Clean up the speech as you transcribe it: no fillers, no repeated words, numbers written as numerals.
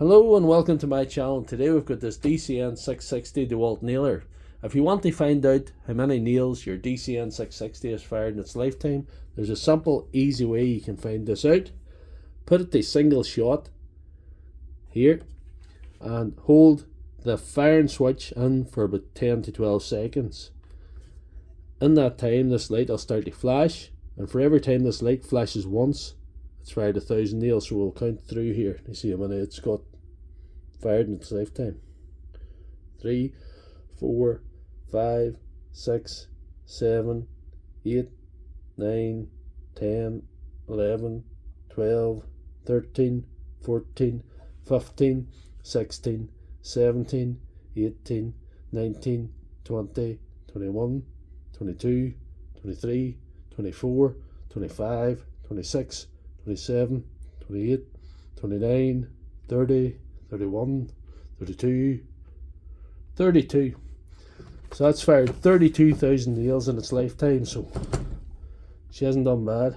Hello and welcome to my channel. Today we've got this DCN660 Dewalt nailer. If you want to find out how many nails your DCN660 has fired in its lifetime, there's a simple, easy way you can find this out. Put it to single shot here and hold the firing switch in for about 10 to 12 seconds. In that time this light will start to flash, and for every time this light flashes once, it's fired 1,000 nails. So we'll count through here to see how many it's got fired in its lifetime. 3, 4, 5, 6, 7, 8, 9, 10, 11, 12, 13, 14, 15, 16, 17, 18, 19, 20, 21, 22, 23, 24, 25, 26, 27, 28, 29, 30, 31, 32, 32. So that's fired 32,000 nails in its lifetime, so she hasn't done bad.